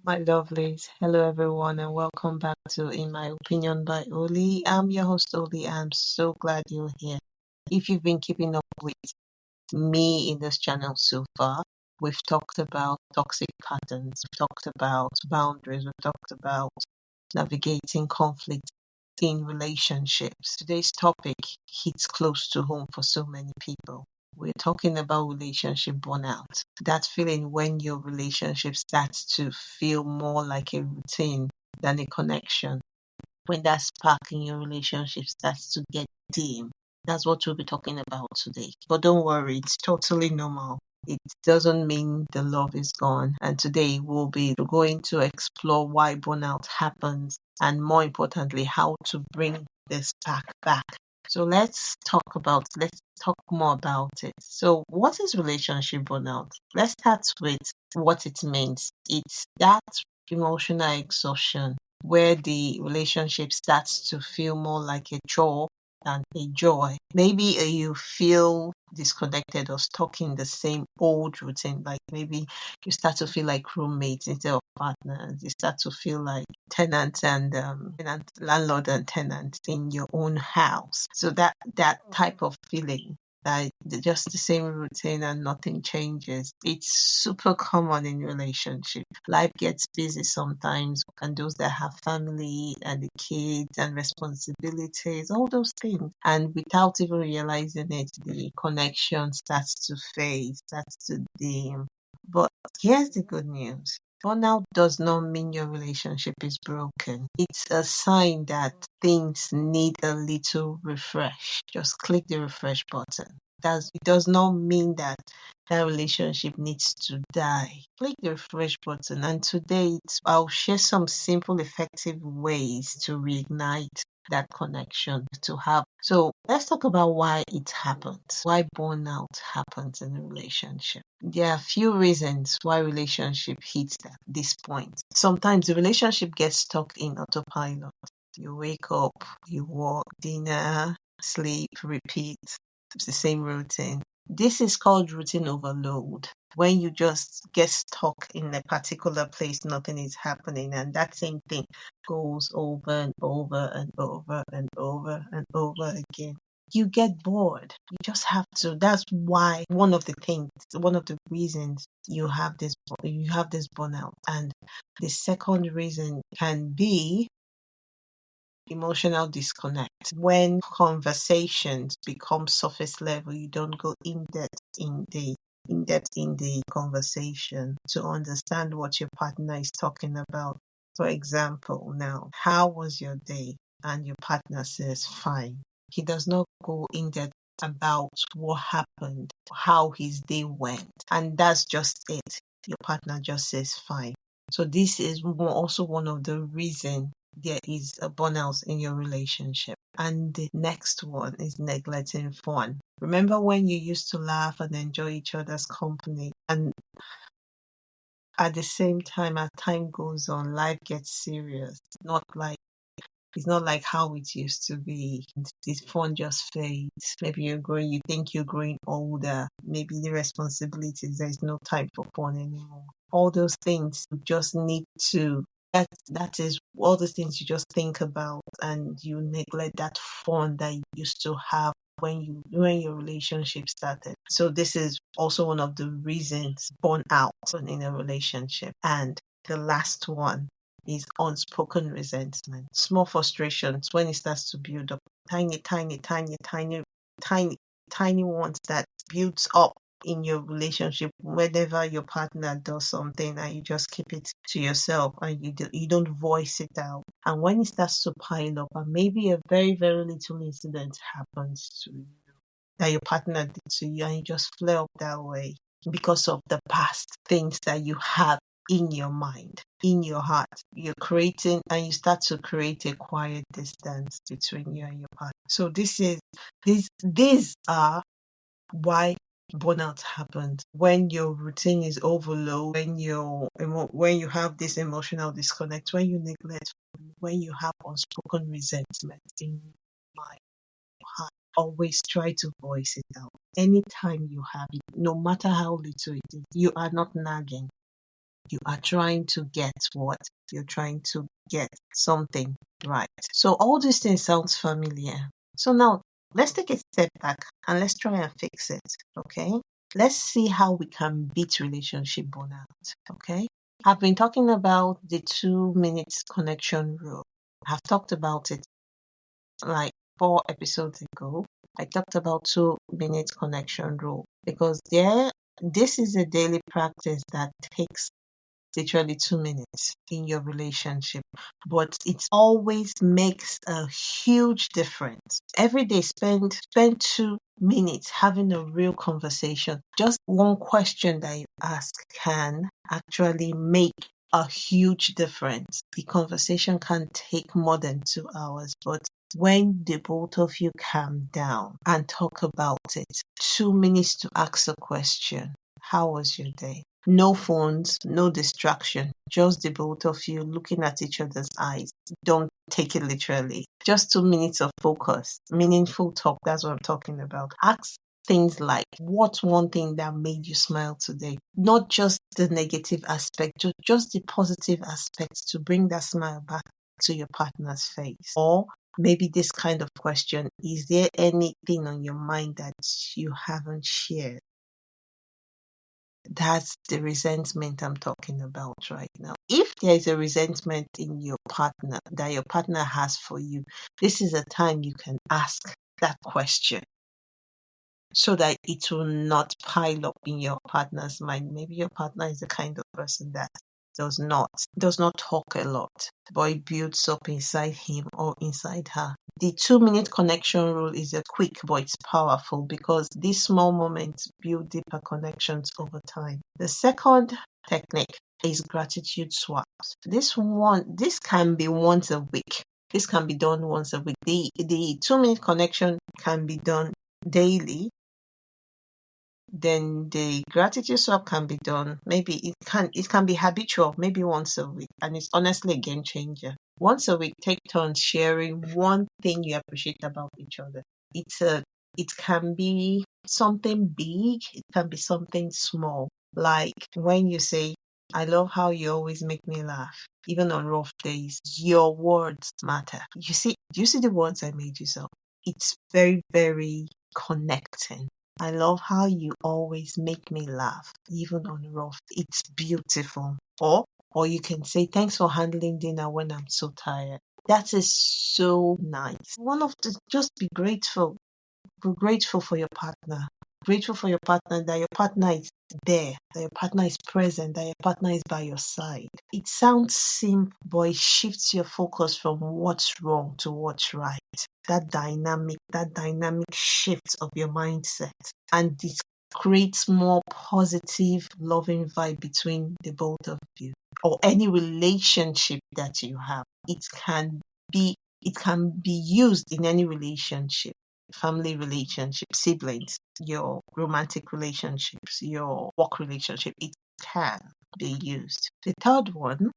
My lovelies. Hello, everyone, and welcome back to In My Opinion by Oli. I'm your host, Oli. I'm so glad you're here. If you've been keeping up with me in this channel so far, we've talked about toxic patterns, we've talked about boundaries, we've talked about navigating conflict in relationships. Today's topic hits close to home for so many people. We're talking about relationship burnout. That feeling when your relationship starts to feel more like a routine than a connection. When that spark in your relationship starts to get dim. That's what we'll be talking about today. But don't worry, it's totally normal. It doesn't mean the love is gone. And today we'll be going to explore why burnout happens and more importantly, how to bring this back. So let's talk more about it. So what is relationship burnout? Let's start with what it means. It's that emotional exhaustion where the relationship starts to feel more like a chore than a joy. Maybe you feel disconnected or stuck in the same old routine. Like maybe you start to feel like roommates instead of partners. You start to feel like landlord and tenant in your own house. So that type of feeling that just the same routine and nothing changes. It's super common in relationship. Life gets busy sometimes, and those that have family and the kids and responsibilities, all those things. And without even realizing it, the connection starts to fade, starts to dim. But here's the good news. Burnout does not mean your relationship is broken. It's a sign that things need a little refresh. Just click the refresh button. It does not mean that that relationship needs to die. Click the refresh button. And today I'll share some simple, effective ways to reignite that connection to have. So let's talk about why it happens, why burnout happens in a relationship. There are a few reasons why relationship hits this point. Sometimes the relationship gets stuck in autopilot. You wake up, you work, dinner, sleep, repeat. It's the same routine. This is called routine overload. When you just get stuck in a particular place, nothing is happening, and that same thing goes over and over and over and over and over again. You get bored. You just have to. That's why one of the reasons you have this burnout. And the second reason can be emotional disconnect. When conversations become surface level, you don't go in depth in the conversation to understand what your partner is talking about. For example, now, how was your day? And your partner says fine. He does not go in depth about what happened, how his day went. And that's just it. Your partner just says fine. So this is also one of the reasons there is a burnout in your relationship. And the next one is neglecting fun. Remember when you used to laugh and enjoy each other's company, and at the same time, as time goes on, life gets serious. It's not like how it used to be. This fun just fades. Maybe you think you're growing older. Maybe the responsibilities, there's no time for fun anymore. All those things you just need to that is all the things you just think about, and you neglect that fun that you used to have when your relationship started. So this is also one of the reasons burnout in a relationship. And the last one is unspoken resentment. Small frustrations when it starts to build up. Tiny ones that builds up in your relationship whenever your partner does something and you just keep it to yourself and you don't voice it out. And when it starts to pile up and maybe a very, very little incident happens to you that your partner did to you and you just flare up that way because of the past things that you have in your mind, in your heart. You're creating and you start to create a quiet distance between you and your partner. So these are why burnout happens when your routine is overload, when you have this emotional disconnect, when you neglect, when you have unspoken resentment in your mind, heart. Always try to voice it out anytime you have it, no matter how little it is. You are not nagging. You are trying to get what? You're trying to get something right. So all these things sounds familiar. So now let's take a step back and let's try and fix it. Okay. Let's see how we can beat relationship burnout. Okay. I've been talking about the 2 minutes connection rule. I've talked about it like 4 episodes ago. I talked about 2 minutes connection rule because this is a daily practice that takes literally 2 minutes in your relationship, but it always makes a huge difference. Every day, spend 2 minutes having a real conversation. Just one question that you ask can actually make a huge difference. The conversation can take more than 2 hours, but when the both of you calm down and talk about it, 2 minutes to ask a question. How was your day? No phones, no distraction, just the both of you looking at each other's eyes. Don't take it literally. Just 2 minutes of focus, meaningful talk. That's what I'm talking about. Ask things like, what's one thing that made you smile today? Not just the negative aspect, just the positive aspects to bring that smile back to your partner's face. Or maybe this kind of question, is there anything on your mind that you haven't shared? That's the resentment I'm talking about right now. If there is a resentment in your partner that your partner has for you, this is a time you can ask that question so that it will not pile up in your partner's mind. Maybe your partner is the kind of person that does not talk a lot, but it builds up inside him or inside her. The 2 minute connection rule is a quick, but it's powerful because these small moments build deeper connections over time. The second technique is gratitude swaps. This can be once a week. This can be done once a week. The 2 minute connection can be done daily. Then the gratitude swap can be done. Maybe it can be habitual, maybe once a week, and it's honestly a game changer. Once a week, take turns sharing one thing you appreciate about each other. It can be something big, it can be something small. Like when you say, I love how you always make me laugh, even on rough days. Your words matter. Do you see the words I made you say? It's very, very connecting. I love how you always make me laugh, even on rough. It's beautiful. Or you can say, thanks for handling dinner when I'm so tired. That is so nice. Just be grateful. Be grateful for your partner. Grateful for your partner, that your partner is there, that your partner is present, that your partner is by your side. It sounds simple, but it shifts your focus from what's wrong to what's right. That dynamic shift of your mindset, and it creates more positive, loving vibe between the both of you, or any relationship that you have. It can be used in any relationship, family relationship, siblings, your romantic relationships, your work relationship. It can be used. The third one,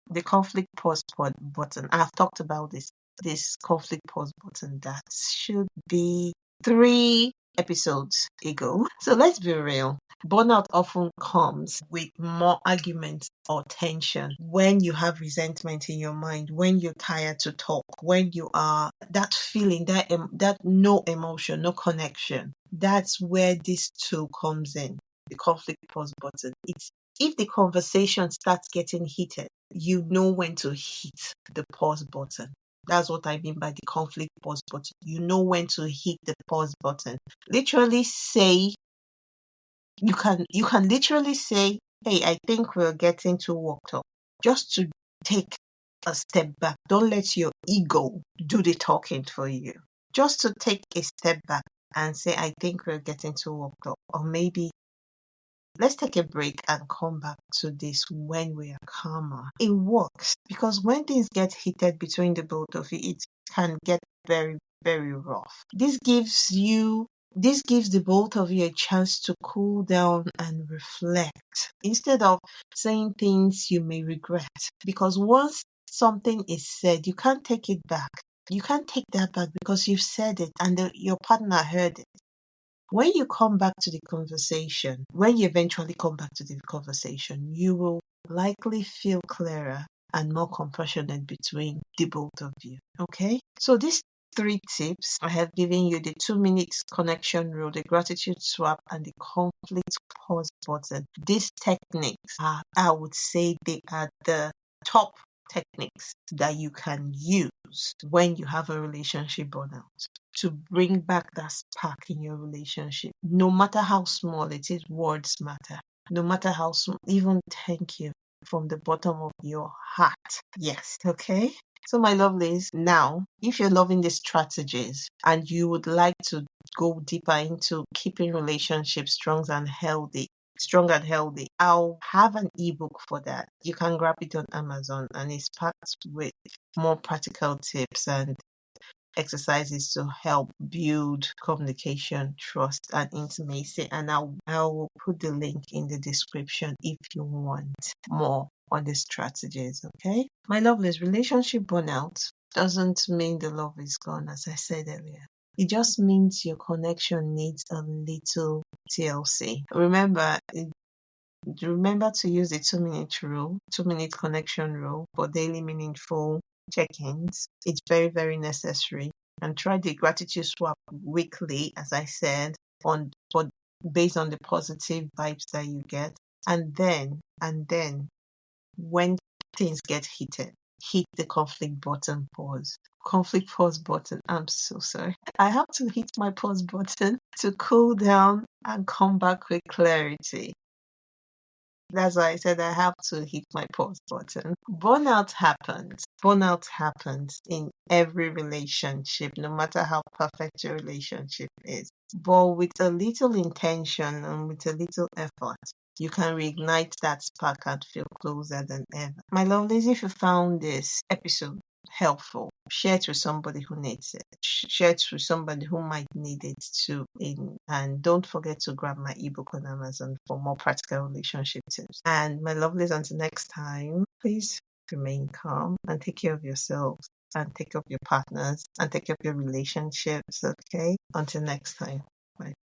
the conflict pause button. I've talked about this conflict pause button. That should be 3 episodes ago. So let's be real. Burnout often comes with more arguments or tension when you have resentment in your mind, when you're tired to talk, when you are that feeling, that no emotion, no connection. That's where this tool comes in, the conflict pause button. It's if the conversation starts getting heated, you know when to hit the pause button. That's what I mean by the conflict pause button. You know when to hit the pause button. Literally say, you can literally say, hey, I think we're getting too worked up. Just to take a step back. Don't let your ego do the talking for you. Just to take a step back and say, I think we're getting too worked up. Or maybe let's take a break and come back to this when we are calmer. It works because when things get heated between the both of you, it can get very, very rough. This gives the both of you a chance to cool down and reflect instead of saying things you may regret. Because once something is said, you can't take it back. You can't take that back because you've said it and your partner heard it. When you come back to the conversation, when you eventually come back to the conversation, you will likely feel clearer and more compassionate between the both of you. Okay? So these three tips I have given you: the 2 minute connection rule, the gratitude swap, and the conflict pause button. These techniques are, I would say, they are the top techniques that you can use when you have a relationship burnout to bring back that spark in your relationship. No matter how small it is, words matter. No matter how small, even thank you from the bottom of your heart. Yes, okay? So, my lovelies, now, if you're loving these strategies and you would like to go deeper into keeping relationships strong and healthy, I'll have an ebook for that. You can grab it on Amazon, and it's packed with more practical tips and exercises to help build communication, trust, and intimacy. And I will put the link in the description if you want more on the strategies. Okay, my lovelies, relationship burnout doesn't mean the love is gone, as I said earlier. It just means your connection needs a little TLC. Remember to use the 2 minute rule, 2 minute connection rule for daily meaningful check-ins. It's very, very necessary. And try the gratitude swap weekly, as I said, based on the positive vibes that you get. And then when things get heated, hit the conflict button pause. Conflict pause button. I'm so sorry. I have to hit my pause button to cool down and come back with clarity. That's why I said I have to hit my pause button. Burnout happens. Burnout happens in every relationship, no matter how perfect your relationship is. But with a little intention and with a little effort, you can reignite that spark and feel closer than ever. My lovelies, if you found this episode helpful, share it with somebody who needs it. Share it with somebody who might need it too. And don't forget to grab my ebook on Amazon for more practical relationship tips. And my lovelies, until next time, please remain calm and take care of yourselves and take care of your partners and take care of your relationships. Okay? Until next time. Bye.